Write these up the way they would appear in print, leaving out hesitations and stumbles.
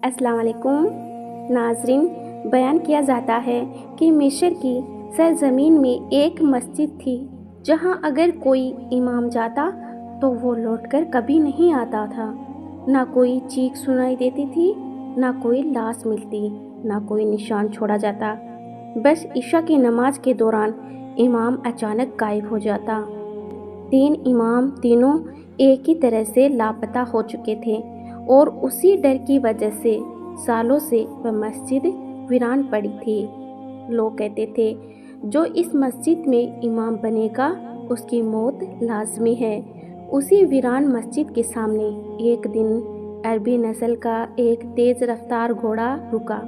अस्सलाम वालेकुम नाज़रीन। बयान किया जाता है कि मिस्र की सरजमीन में एक मस्जिद थी जहां अगर कोई इमाम जाता तो वो लौटकर कभी नहीं आता था। ना कोई चीख सुनाई देती थी, ना कोई लाश मिलती, ना कोई निशान छोड़ा जाता। बस इशा की नमाज के दौरान इमाम अचानक गायब हो जाता। 3 इमाम तीनों एक ही तरह से लापता हो चुके थे और उसी डर की वजह से सालों से वह मस्जिद वीरान पड़ी थी। लोग कहते थे जो इस मस्जिद में इमाम बनेगा उसकी मौत लाजमी है। उसी वीरान मस्जिद के सामने एक दिन अरबी नस्ल का एक तेज रफ्तार घोड़ा रुका।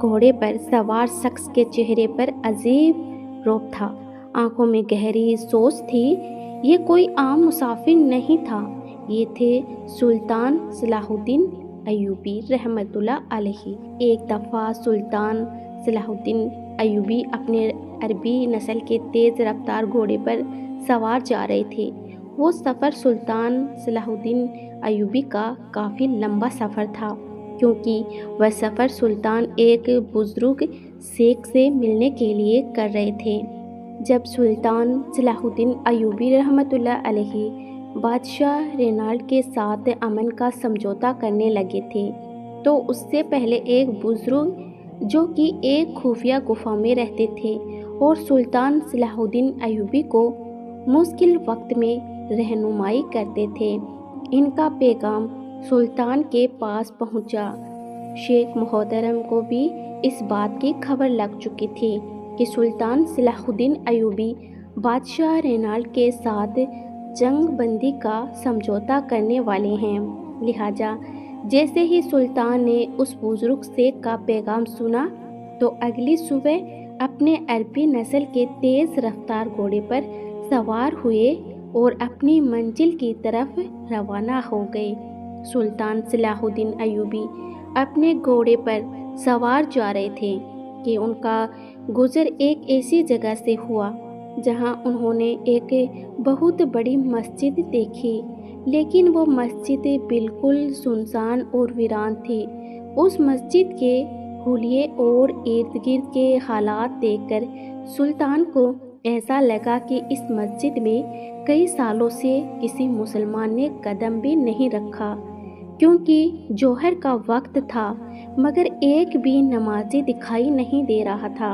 घोड़े पर सवार शख्स के चेहरे पर अजीब रौब था, आंखों में गहरी सोच थी। ये कोई आम मुसाफिर नहीं था, ये थे सुल्तान सलाहुद्दीन अय्यूबी रहमतुल्लाह अलैहि। एक दफ़ा सुल्तान सलाहुद्दीन अय्यूबी अपने अरबी नस्ल के तेज़ रफ्तार घोड़े पर सवार जा रहे थे। वो सफ़र सुल्तान सलाहुद्दीन अय्यूबी का काफ़ी लंबा सफ़र था, क्योंकि वह सफ़र सुल्तान एक बुज़ुर्ग शेख से मिलने के लिए कर रहे थे। जब सुल्तान सलाहुद्दीन अय्यूबी रहमतुल्लाह अलैहि बादशाह रेनाल्ड के साथ अमन का समझौता करने लगे थे, तो उससे पहले एक बुज़ुर्ग जो कि एक खुफिया गुफा में रहते थे और सुल्तान सलाहुद्दीन अय्यूबी को मुश्किल वक्त में रहनुमाई करते थे, इनका पैगाम सुल्तान के पास पहुंचा। शेख मोहतरम को भी इस बात की खबर लग चुकी थी कि सुल्तान सलाहुद्दीन अय्यूबी बादशाह रेनाल्ड के साथ जंग बंदी का समझौता करने वाले हैं। लिहाजा जैसे ही सुल्तान ने उस बुजुर्ग शेख का पैगाम सुना तो अगली सुबह अपने अरबी नस्ल के तेज़ रफ्तार घोड़े पर सवार हुए और अपनी मंजिल की तरफ रवाना हो गए। सुल्तान सलाहुद्दीन अय्यूबी अपने घोड़े पर सवार जा रहे थे कि उनका गुज़र एक ऐसी जगह से हुआ जहां उन्होंने एक बहुत बड़ी मस्जिद देखी, लेकिन वो मस्जिद बिल्कुल सुनसान और वीरान थी। उस मस्जिद के हुलिये और इर्द गिर्द के हालात देखकर सुल्तान को ऐसा लगा कि इस मस्जिद में कई सालों से किसी मुसलमान ने कदम भी नहीं रखा, क्योंकि जोहर का वक्त था मगर एक भी नमाजी दिखाई नहीं दे रहा था।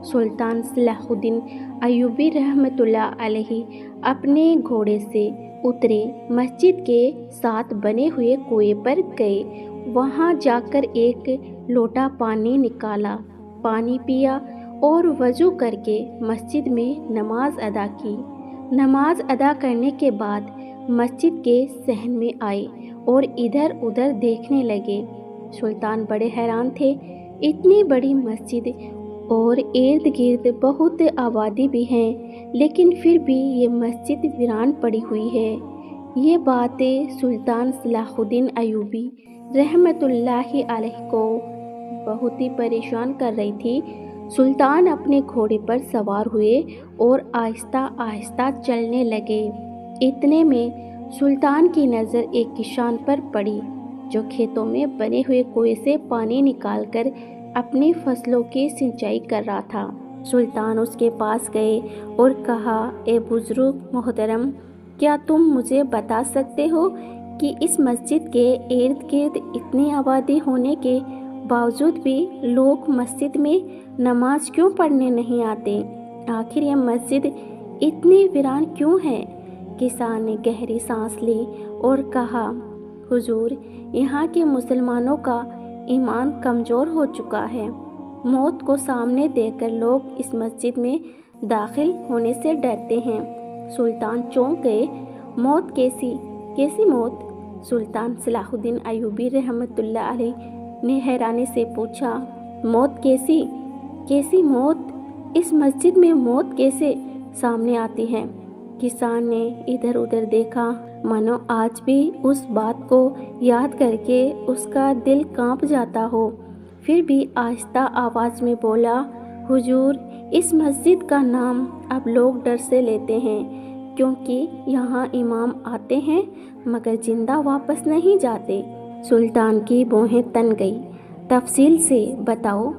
सुल्तान सलाहुद्दीन अय्यूबी रहमतुल्लाह अलैहि अपने घोड़े से उतरे, मस्जिद के साथ बने हुए कुएं पर गए। वहां जाकर एक लोटा पानी निकाला, पानी पिया और वज़ू करके मस्जिद में नमाज अदा की। नमाज अदा करने के बाद मस्जिद के सहन में आए और इधर उधर देखने लगे। सुल्तान बड़े हैरान थे, इतनी बड़ी मस्जिद और इर्द गिर्द बहुत आबादी भी हैं, लेकिन फिर भी ये मस्जिद वीरान पड़ी हुई है। ये बातें सुल्तान सलाहुद्दीन अय्यूबी रहमतुल्लाहि अलैहि को बहुत ही परेशान कर रही थी। सुल्तान अपने घोड़े पर सवार हुए और आहिस्ता आहिस्ता चलने लगे। इतने में सुल्तान की नज़र एक किसान पर पड़ी जो खेतों में बने हुए कुएं से पानी निकालकर अपनी फसलों की सिंचाई कर रहा था। सुल्तान उसके पास गए और कहा, ए बुजुर्ग मोहतरम, क्या तुम मुझे बता सकते हो कि इस मस्जिद के इर्द गिर्द इतनी आबादी होने के बावजूद भी लोग मस्जिद में नमाज क्यों पढ़ने नहीं आते? आखिर यह मस्जिद इतनी वीरान क्यों है? किसान ने गहरी सांस ली और कहा, हुजूर, यहाँ के मुसलमानों का ईमान कमज़ोर हो चुका है। मौत को सामने देखकर लोग इस मस्जिद में दाखिल होने से डरते हैं। सुल्तान चौंक गए। मौत कैसी मौत? सुल्तान सलाहुद्दीन अय्यूबी रहमतुल्लाह अलैहि ने हैरानी से पूछा, मौत कैसी मौत? इस मस्जिद में मौत कैसे सामने आती है? किसान ने इधर उधर देखा, मानो आज भी उस बात को याद करके उसका दिल कांप जाता हो। फिर भी आहिस्ता आवाज़ में बोला, हुजूर, इस मस्जिद का नाम अब लोग डर से लेते हैं, क्योंकि यहाँ इमाम आते हैं मगर जिंदा वापस नहीं जाते। سلطان کی بونہیں تن گئی۔ تفصیل سے بتاؤ۔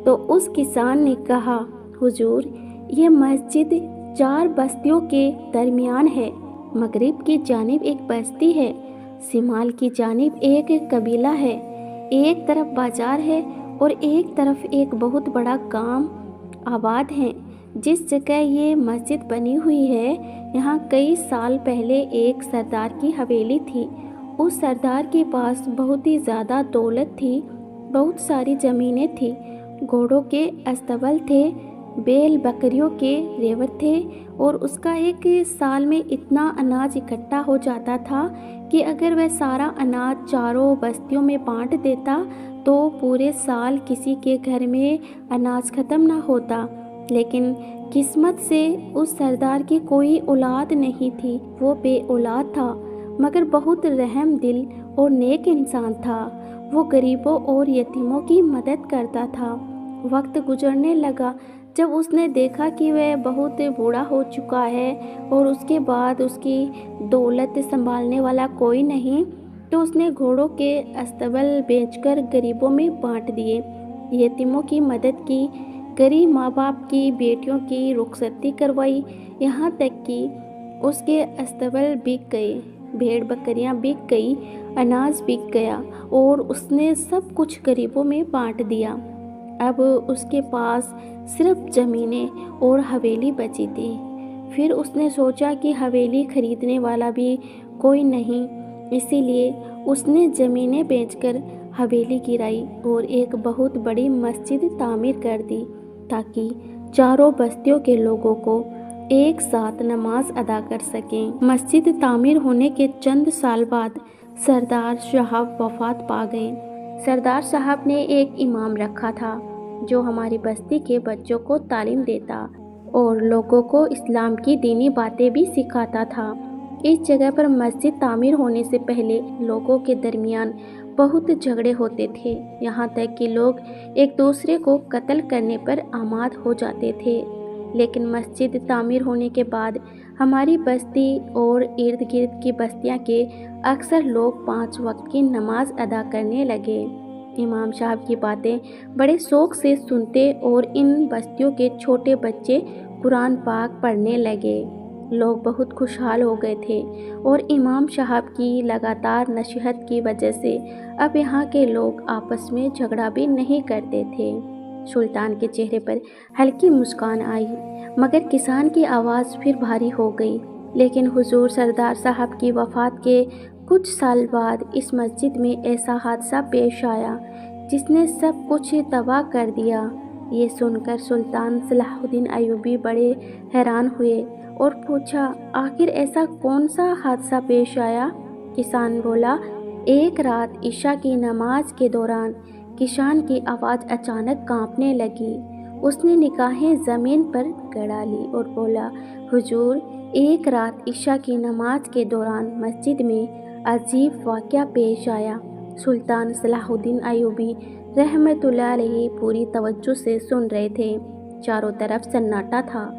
تو اس کسان نے کہا، حضور یہ مسجد 4 بستیوں کے درمیان ہے۔ مغرب کی جانب ایک بستی ہے، شمال کی جانب ایک قبیلہ ہے، ایک طرف بازار ہے اور ایک طرف ایک بہت بڑا گاؤں آباد ہے۔ جس جگہ یہ مسجد بنی ہوئی ہے، یہاں کئی سال پہلے ایک سردار کی حویلی تھی۔ اس سردار کے پاس بہت ہی زیادہ دولت تھی، بہت ساری زمینیں تھی، گھوڑوں کے استبل تھے، بیل بکریوں کے ریوڑ تھے، اور اس کا ایک سال میں اتنا اناج اکٹھا ہو جاتا تھا کہ اگر وہ سارا اناج 4 بستیوں میں بانٹ دیتا تو پورے سال کسی کے گھر میں اناج ختم نہ ہوتا۔ لیکن قسمت سے اس سردار کی کوئی اولاد نہیں تھی، وہ بے اولاد تھا، مگر بہت رحم دل اور نیک انسان تھا۔ وہ غریبوں اور یتیموں کی مدد کرتا تھا۔ وقت گزرنے لگا، جب اس نے دیکھا کہ وہ بہت بوڑھا ہو چکا ہے اور اس کے بعد اس کی دولت سنبھالنے والا کوئی نہیں، تو اس نے گھوڑوں کے استبل بیچ کر غریبوں میں بانٹ دیے، یتیموں کی مدد کی، غریب ماں باپ کی بیٹیوں کی رخصتی کروائی، یہاں تک کہ اس کے استبل بک گئے، بھیڑ بکریاں بک گئی، اناج بک گیا، اور اس نے سب کچھ غریبوں میں بانٹ دیا۔ اب اس کے پاس صرف زمینیں اور حویلی بچی تھی۔ پھر اس نے سوچا کہ حویلی خریدنے والا بھی کوئی نہیں، اسی لیے اس نے زمینیں بیچ کر حویلی گرائی اور ایک بہت بڑی مسجد تعمیر کر دی تاکہ 4 بستیوں کے لوگوں کو ایک ساتھ نماز ادا کر سکیں۔ مسجد تعمیر ہونے کے چند سال بعد سردار صاحب وفات پا گئے۔ سردار صاحب نے ایک امام رکھا تھا جو ہماری بستی کے بچوں کو تعلیم دیتا اور لوگوں کو اسلام کی دینی باتیں بھی سکھاتا تھا۔ اس جگہ پر مسجد تعمیر ہونے سے پہلے لوگوں کے درمیان بہت جھگڑے ہوتے تھے، یہاں تک کہ لوگ ایک دوسرے کو قتل کرنے پر آماد ہو جاتے تھے۔ لیکن مسجد تعمیر ہونے کے بعد ہماری بستی اور ارد گرد کی بستیاں کے اکثر لوگ 5 وقت کی نماز ادا کرنے لگے۔ امام صاحب کی باتیں بڑے شوق سے سنتے اور ان بستیوں کے چھوٹے بچے قرآن پاک پڑھنے لگے۔ لوگ بہت خوشحال ہو گئے تھے اور امام صاحب کی لگاتار نصیحت کی وجہ سے اب یہاں کے لوگ آپس میں جھگڑا بھی نہیں کرتے تھے۔ سلطان کے چہرے پر ہلکی مسکان آئی، مگر کسان کی آواز پھر بھاری ہو گئی۔ لیکن حضور، سردار صاحب کی وفات کے کچھ سال بعد اس مسجد میں ایسا حادثہ پیش آیا جس نے سب کچھ تباہ کر دیا۔ یہ سن کر سلطان صلاح الدین ایوبی بڑے حیران ہوئے اور پوچھا، آخر ایسا کون سا حادثہ پیش آیا؟ کسان بولا، ایک رات عشاء کی نماز کے دوران کسان کی آواز اچانک کانپنے لگی۔ اس نے نگاہیں زمین پر گڑا لی اور بولا، حضور، ایک رات عشاء کی نماز کے دوران مسجد میں عجیب واقعہ پیش آیا۔ سلطان صلاح الدین ایوبی رحمۃ اللہ علیہ پوری توجہ سے سن رہے تھے۔ چاروں طرف سناٹا تھا،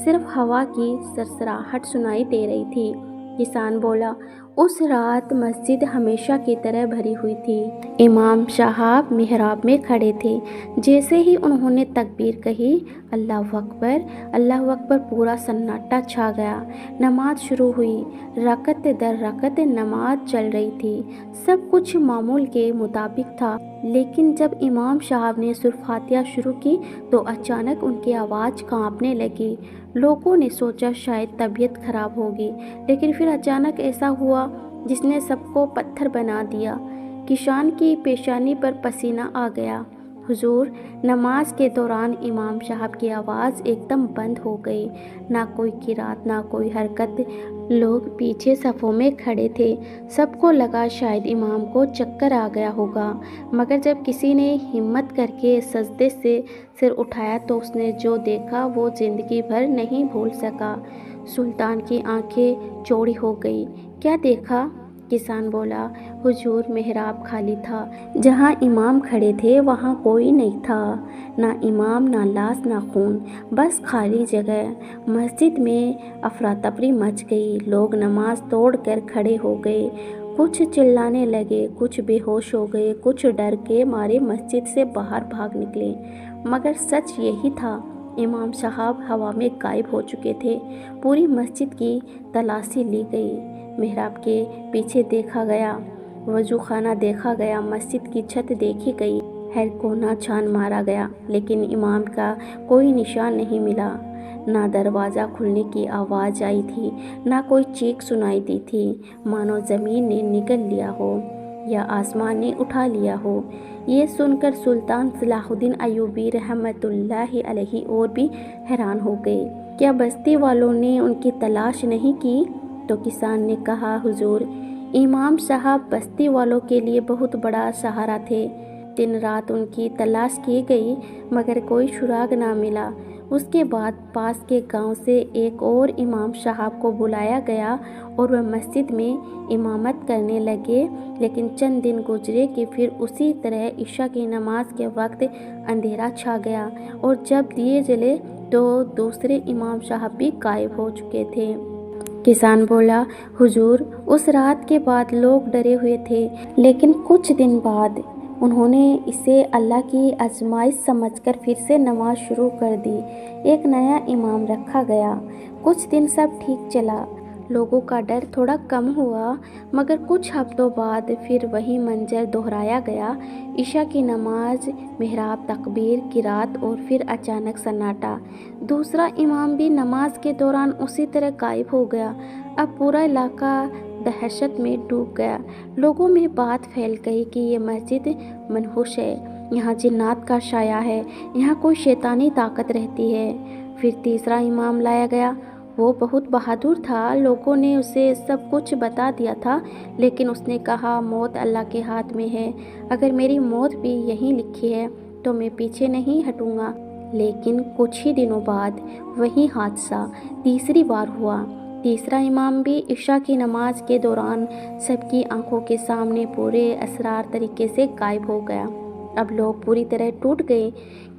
صرف ہوا کی سرسراہٹ سنائی دے رہی تھی۔ کسان بولا، اس رات مسجد ہمیشہ کی طرح بھری ہوئی تھی۔ امام صاحب محراب میں کھڑے تھے۔ جیسے ہی انہوں نے تکبیر کہی، اللہ اکبر، اللہ اکبر، پورا سناٹا چھا گیا۔ نماز شروع ہوئی، رکعت در رکعت نماز چل رہی تھی، سب کچھ معمول کے مطابق تھا۔ لیکن جب امام صاحب نے سورۃ فاتحہ شروع کی تو اچانک ان کی آواز کانپنے لگی۔ لوگوں نے سوچا شاید طبیعت خراب ہوگی، لیکن پھر اچانک ایسا ہوا جس نے سب کو پتھر بنا دیا۔ کسان کی پیشانی پر پسینہ آ گیا۔ حضور، نماز کے دوران امام صاحب کی آواز ایک دم بند ہو گئی، نہ کوئی قرات، نہ کوئی حرکت۔ لوگ پیچھے صفوں میں کھڑے تھے، سب کو لگا شاید امام کو چکر آ گیا ہوگا، مگر جب کسی نے ہمت کر کے سجدے سے سر اٹھایا تو اس نے جو دیکھا وہ زندگی بھر نہیں بھول سکا۔ سلطان کی آنکھیں چوڑی ہو گئی۔ کیا دیکھا؟ کسان بولا، حضور، محراب خالی تھا، جہاں امام کھڑے تھے وہاں کوئی نہیں تھا، نہ امام، نہ لاش، نہ خون، بس خالی جگہ۔ مسجد میں افراتفری مچ گئی، لوگ نماز توڑ کر کھڑے ہو گئے، कुछ चिल्लाने लगे, कुछ बेहोश हो गए, कुछ डर के मारे मस्जिद से बाहर भाग निकले। मगर सच यही था, इमाम साहब हवा में गायब हो चुके थे। पूरी मस्जिद की तलाशी ली गई, मिहराब के पीछे देखा गया, वजू खाना देखा गया, मस्जिद की छत देखी गई, हर कोना छान मारा गया, लेकिन इमाम का कोई निशान नहीं मिला। ना दरवाज़ा खुलने की आवाज़ आई थी, ना कोई चीख सुनाई दी थी, मानो ज़मीन ने निगल लिया हो या आसमान ने उठा लिया हो। ये सुनकर सुल्तान सलाहुद्दीन अय्यूबी रहमतुल्लाहि अलैहि और भी हैरान हो गए। क्या बस्ती वालों ने उनकी तलाश नहीं की? तो किसान ने कहा, हुजूर, इमाम साहब बस्ती वालों के लिए बहुत बड़ा सहारा थे। दिन रात उनकी तलाश की गई मगर कोई सुराग ना मिला। उसके बाद पास के गांव से एक और इमाम साहब को बुलाया गया और वह मस्जिद में इमामत करने लगे। लेकिन चंद दिन गुजरे कि फिर उसी तरह इशा की नमाज के वक्त अंधेरा छा गया और जब दिए जले तो दूसरे इमाम साहब भी गायब हो चुके थे। किसान बोला, हुजूर, उस रात के बाद लोग डरे हुए थे, लेकिन कुछ दिन बाद उन्होंने इसे अल्लाह की आजमाइश समझकर फिर से नमाज शुरू कर दी। एक नया इमाम रखा गया। कुछ दिन सब ठीक चला, लोगों का डर थोड़ा कम हुआ, मगर कुछ हफ्तों बाद फिर वही मंजर दोहराया गया। इशा की नमाज, मिहराब, तकबीर, किरात और फिर अचानक सन्नाटा। दूसरा इमाम भी नमाज के दौरान उसी तरह गायब हो गया। अब पूरा इलाका दहशत में डूब गया। लोगों में बात फैल गई कि ये मस्जिद मनहूस है, यहाँ जिन्नात का साया है, यहाँ कोई शैतानी ताकत रहती है। फिर तीसरा इमाम लाया गया। वो बहुत बहादुर था, लोगों ने उसे सब कुछ बता दिया था, लेकिन उसने कहा, मौत अल्लाह के हाथ में है, अगर मेरी मौत भी यहीं लिखी है तो मैं पीछे नहीं हटूंगा। लेकिन कुछ ही दिनों बाद वही हादसा तीसरी बार हुआ। तीसरा इमाम भी इशा की नमाज के दौरान सबकी आंखों के सामने पूरे असरार तरीके से गायब हो गया। अब लोग पूरी तरह टूट गए।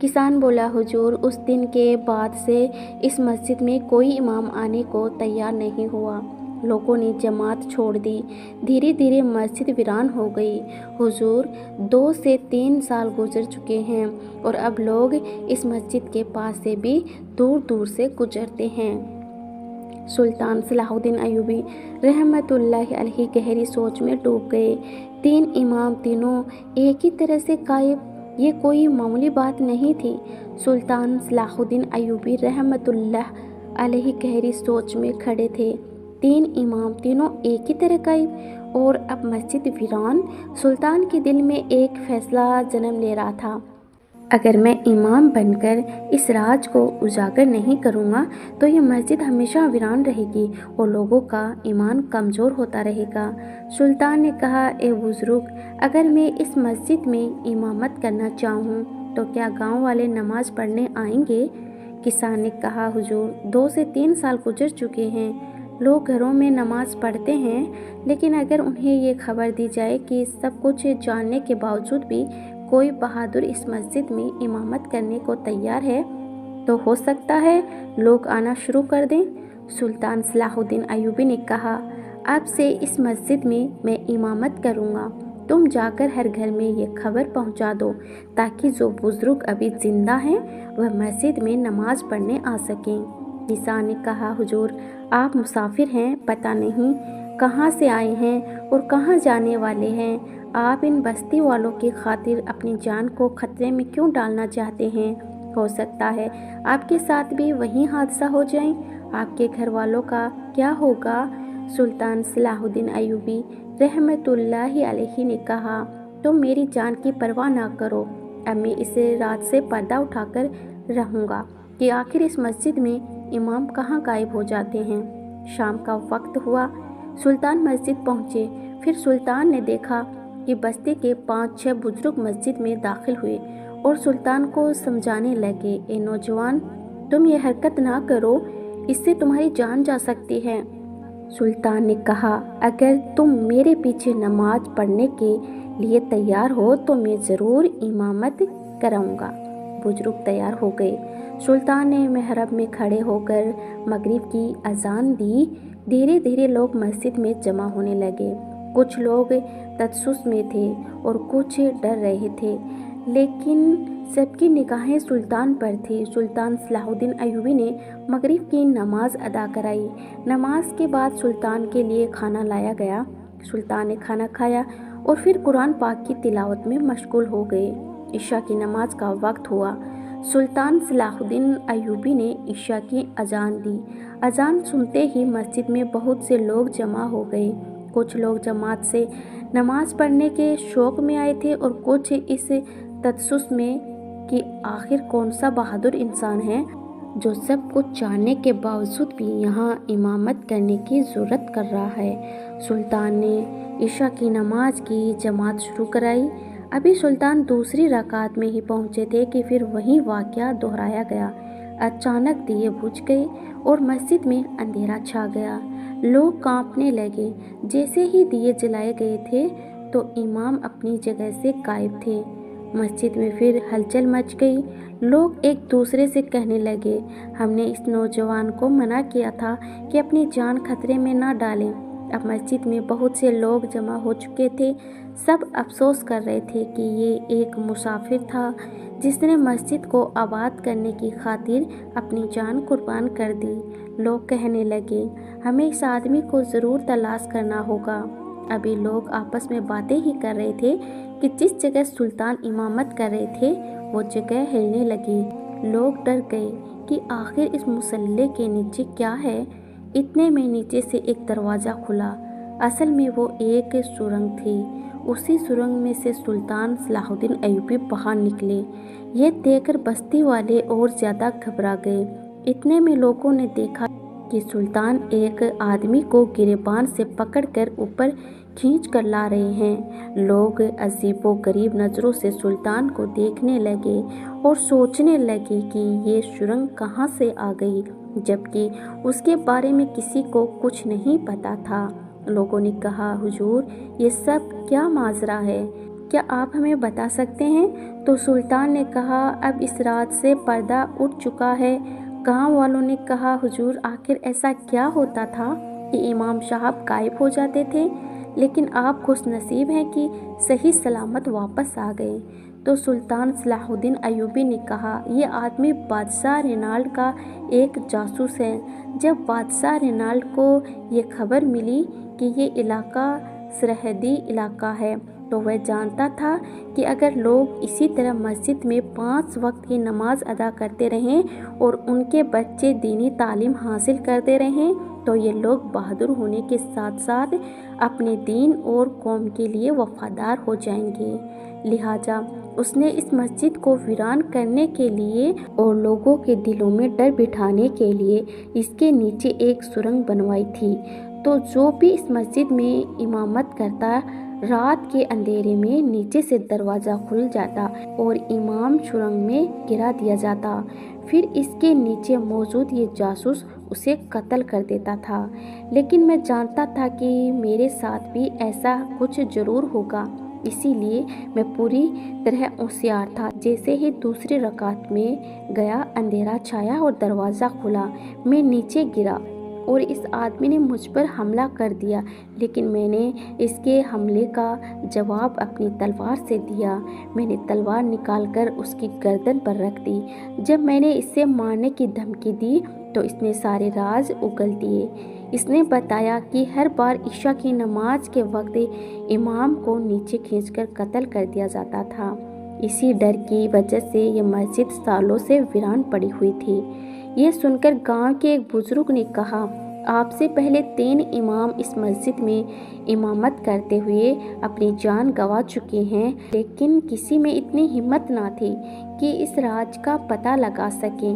किसान बोला, हुजूर, उस दिन के बाद से इस मस्जिद में कोई इमाम आने को तैयार नहीं हुआ। लोगों ने जमात छोड़ दी। धीरे धीरे मस्जिद वीरान हो गई। हुजूर, 2 से 3 साल गुजर चुके हैं और अब लोग इस मस्जिद के पास से भी दूर दूर से गुजरते हैं। सुल्तान सलाहुद्दीन अय्यूबी रहमतुल्लाहि अलैहि गहरी सोच में डूब गए। 3 इमाम, तीनों एक ही तरह से गायब, ये कोई मामूली बात नहीं थी। सुल्तान सलाहुद्दीन अय्यूबी रहमतुल्लाह अलैहि गहरी सोच में खड़े थे। 3 इमाम, तीनों एक ही तरह गायब और अब मस्जिद वीरान। सुल्तान के दिल में एक फैसला जन्म ले रहा था, अगर मैं इमाम बनकर इस राज को उजागर नहीं करूँगा तो ये मस्जिद हमेशा वीरान रहेगी और लोगों का ईमान कमज़ोर होता रहेगा। सुल्तान ने कहा, ए बुज़ुर्ग, अगर मैं इस मस्जिद में इमामत करना चाहूँ तो क्या गांव वाले नमाज पढ़ने आएंगे? किसान ने कहा, हुजूर, 2 से 3 साल गुजर चुके हैं, लोग घरों में नमाज पढ़ते हैं, लेकिन अगर उन्हें ये खबर दी जाए कि सब कुछ जानने के बावजूद भी कोई बहादुर इस मस्जिद में इमामत करने को तैयार है तो हो सकता है लोग आना शुरू कर दें। सुल्तान सलाहुद्दीन अय्यूबी ने कहा, अब से इस मस्जिद में मैं इमामत करूँगा, तुम जाकर हर घर में ये खबर पहुँचा दो ताकि जो बुज़ुर्ग अभी ज़िंदा हैं वह मस्जिद में नमाज पढ़ने आ सकें। किसान ने कहा, हुजूर, आप मुसाफिर हैं, पता नहीं कहाँ से आए हैं और कहाँ जाने वाले हैं। आप इन बस्ती वालों की खातिर अपनी जान को खतरे में क्यों डालना चाहते हैं? हो सकता है आपके साथ भी वही हादसा हो जाए। आपके घर वालों का क्या होगा? सुल्तान सलाहुद्दीन अय्यूबी रहमतुल्लाहि अलैहि ने कहा, तुम मेरी जान की परवाह ना करो, अब मैं इस रात से पर्दा उठाकर रहूँगा कि आखिर इस मस्जिद में इमाम कहाँ गायब हो जाते हैं। शाम का वक्त हुआ, सुल्तान मस्जिद पहुँचे। फिर सुल्तान ने देखा कि बस्ती के 5-6 बुजुर्ग मस्जिद में दाखिल हुए और सुल्तान को समझाने लगे, ए नौजवान, तुम ये हरकत ना करो, इससे तुम्हारी जान जा सकती है। सुल्तान ने कहा, अगर तुम मेरे पीछे नमाज पढ़ने के लिए तैयार हो तो मैं ज़रूर इमामत कराऊंगा। बुजुर्ग तैयार हो गए। सुल्तान ने महरब में खड़े होकर मगरिब की अजान दी। धीरे धीरे लोग मस्जिद में जमा होने लगे। کچھ لوگ تجسس میں تھے اور کچھ ڈر رہے تھے، لیکن سب کی نگاہیں سلطان پر تھی۔ سلطان صلاح الدین ایوبی نے مغرب کی نماز ادا کرائی۔ نماز کے بعد سلطان کے لیے کھانا لایا گیا۔ سلطان نے کھانا کھایا اور پھر قرآن پاک کی تلاوت میں مشغول ہو گئے۔ عشاء کی نماز کا وقت ہوا۔ سلطان صلاح الدین ایوبی نے عشاء کی اذان دی۔ اذان سنتے ہی مسجد میں بہت سے لوگ جمع ہو گئے۔ کچھ لوگ جماعت سے نماز پڑھنے کے شوق میں آئے تھے اور کچھ اس تجسس میں کہ آخر کون سا بہادر انسان ہے جو سب کچھ جاننے کے باوجود بھی یہاں امامت کرنے کی جرات کر رہا ہے۔ سلطان نے عشاء کی نماز کی جماعت شروع کرائی۔ ابھی سلطان دوسری رکعت میں ہی پہنچے تھے کہ پھر وہی واقعہ دہرایا گیا۔ اچانک دیے بجھ گئے اور مسجد میں اندھیرا چھا گیا۔ لوگ کانپنے لگے۔ جیسے ہی دیے جلائے گئے تھے تو امام اپنی جگہ سے غائب تھے۔ مسجد میں پھر ہلچل مچ گئی۔ لوگ ایک دوسرے سے کہنے لگے، ہم نے اس نوجوان کو منع کیا تھا کہ اپنی جان خطرے میں نہ ڈالیں۔ اب مسجد میں بہت سے لوگ جمع ہو چکے تھے۔ سب افسوس کر رہے تھے کہ یہ ایک مسافر تھا جس نے مسجد کو آباد کرنے کی خاطر اپنی جان قربان کر دی۔ لوگ کہنے لگے، ہمیں اس آدمی کو ضرور تلاش کرنا ہوگا۔ ابھی لوگ آپس میں باتیں ہی کر رہے تھے کہ جس جگہ سلطان امامت کر رہے تھے وہ جگہ ہلنے لگی۔ لوگ ڈر گئے کہ آخر اس مسلح کے نیچے کیا ہے۔ اتنے میں نیچے سے ایک دروازہ کھلا۔ اصل میں وہ ایک سرنگ تھی۔ اسی سرنگ میں سے سلطان صلاح الدین ایوبی باہر نکلے۔ یہ دیکھ کر بستی والے اور زیادہ گھبرا گئے۔ اتنے میں لوگوں نے دیکھا کہ سلطان ایک آدمی کو گریبان سے پکڑ کر اوپر کھینچ کر لا رہے ہیں۔ لوگ عجیب و غریب نظروں سے سلطان کو دیکھنے لگے اور سوچنے لگے کہ یہ سرنگ کہاں سے آ گئی، جبکہ اس کے بارے میں کسی کو کچھ نہیں پتا تھا۔ لوگوں نے کہا، حضور، یہ سب کیا ماجرا ہے؟ کیا آپ ہمیں بتا سکتے ہیں؟ تو سلطان نے کہا، اب اس رات سے پردہ اٹھ چکا ہے۔ گاؤں والوں نے کہا، حضور، آخر ایسا کیا ہوتا تھا کہ امام صاحب غائب ہو جاتے تھے، لیکن آپ خوش نصیب ہیں کہ صحیح سلامت واپس آ گئے۔ تو سلطان صلاح الدین ایوبی نے کہا، یہ آدمی بادشاہ رینالڈ کا ایک جاسوس ہے۔ جب بادشاہ رینالڈ کو یہ خبر ملی کہ یہ علاقہ سرحدی علاقہ ہے تو وہ جانتا تھا کہ اگر لوگ اسی طرح مسجد میں 5 وقت کی نماز ادا کرتے رہیں اور ان کے بچے دینی تعلیم حاصل کرتے رہیں تو یہ لوگ بہادر ہونے کے ساتھ ساتھ اپنے دین اور قوم کے لیے وفادار ہو جائیں گے۔ لہٰذا اس نے اس مسجد کو ویران کرنے کے لیے اور لوگوں کے دلوں میں ڈر بٹھانے کے لیے اس کے نیچے ایک سرنگ بنوائی تھی۔ تو جو بھی اس مسجد میں امامت کرتا، رات کے اندھیرے میں نیچے سے دروازہ کھل جاتا اور امام سرنگ میں گرا دیا جاتا۔ پھر اس کے نیچے موجود یہ جاسوس اسے قتل کر دیتا تھا۔ لیکن میں جانتا تھا کہ میرے ساتھ بھی ایسا کچھ ضرور ہوگا، اسی لیے میں پوری طرح ہوشیار تھا۔ جیسے ہی دوسری رکعت میں گیا، اندھیرا چھایا اور دروازہ کھلا۔ میں نیچے گرا اور اس آدمی نے مجھ پر حملہ کر دیا، لیکن میں نے اس کے حملے کا جواب اپنی تلوار سے دیا۔ میں نے تلوار نکال کر اس کی گردن پر رکھ دی۔ جب میں نے اسے مارنے کی دھمکی دی تو اس نے سارے راز اگل دیے۔ اس نے بتایا کہ ہر بار عشاء کی نماز کے وقت امام کو نیچے کھینچ کر قتل کر دیا جاتا تھا۔ اسی ڈر کی وجہ سے یہ مسجد سالوں سے ویران پڑی ہوئی تھی۔ یہ سن کر گاؤں کے ایک بزرگ نے کہا، آپ سے پہلے 3 امام اس مسجد میں امامت کرتے ہوئے اپنی جان گنوا چکے ہیں، لیکن کسی میں اتنی ہمت نہ تھی کہ اس راز کا پتہ لگا سکیں۔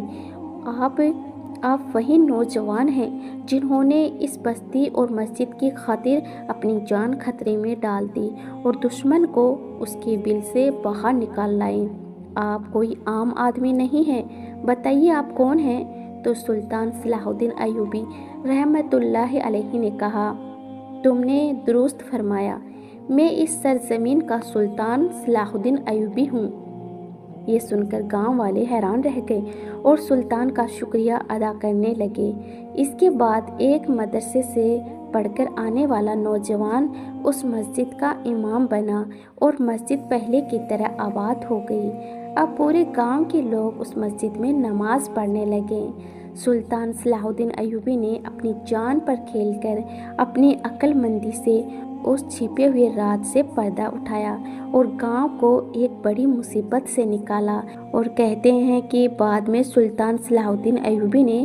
آپ وہی نوجوان ہیں جنہوں نے اس بستی اور مسجد کی خاطر اپنی جان خطرے میں ڈال دی اور دشمن کو اس کے بل سے باہر نکال لائے۔ آپ کوئی عام آدمی نہیں ہیں، بتائیے آپ کون ہیں؟ تو سلطان صلاح الدین ایوبی رحمۃ اللہ علیہ نے کہا، تم نے درست فرمایا، میں اس سرزمین کا سلطان صلاح الدین ایوبی ہوں۔ یہ سن کر گاؤں والے حیران رہ گئے اور سلطان کا شکریہ ادا کرنے لگے۔ اس کے بعد ایک مدرسے سے पढ़ कर आने वाला नौजवान उस मस्जिद का इमाम बना और मस्जिद पहले की तरह आबाद हो गई। अब पूरे गांव के लोग उस मस्जिद में नमाज पढ़ने लगे। सुल्तान सलाहुद्दीन अय्यूबी ने अपनी जान पर खेलकर अपनी अक्लमंदी से उस छिपे हुए राज से पर्दा उठाया और गांव को एक बड़ी मुसीबत से निकाला। और कहते हैं कि बाद में सुल्तान सलाहुद्दीन अय्यूबी ने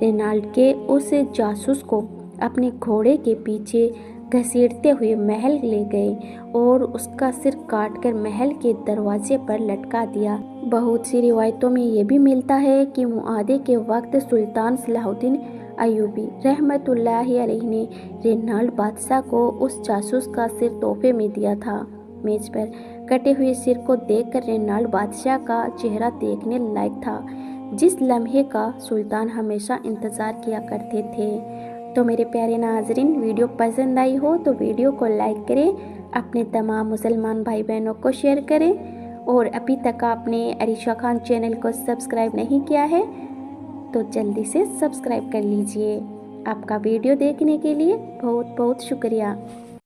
रेनाल्ड के उस जासूस को अपने घोड़े के पीछे घसीटते हुए महल ले गए और उसका सिर काटकर महल के दरवाजे पर लटका दिया। बहुत सी रिवायतों में ये भी मिलता है कि मुआदे के वक्त सुल्तान सलाहुद्दीन अय्यूबी रहमतुल्लाहि अलैहि ने रेनाल्ड बादशाह को उस जासूस का सिर तोहफे में दिया था। मेज पर कटे हुए सिर को देखकर रेनाल्ड बादशाह का चेहरा देखने लायक था, जिस लम्हे का सुल्तान हमेशा इंतज़ार किया करते थे। तो मेरे प्यारे नाजरीन, वीडियो पसंद आई हो तो वीडियो को लाइक करें, अपने तमाम मुसलमान भाई बहनों को शेयर करें और अभी तक आपने अरीशा खान चैनल को सब्सक्राइब नहीं किया है तो जल्दी से सब्सक्राइब कर लीजिए। आपका वीडियो देखने के लिए बहुत बहुत शुक्रिया।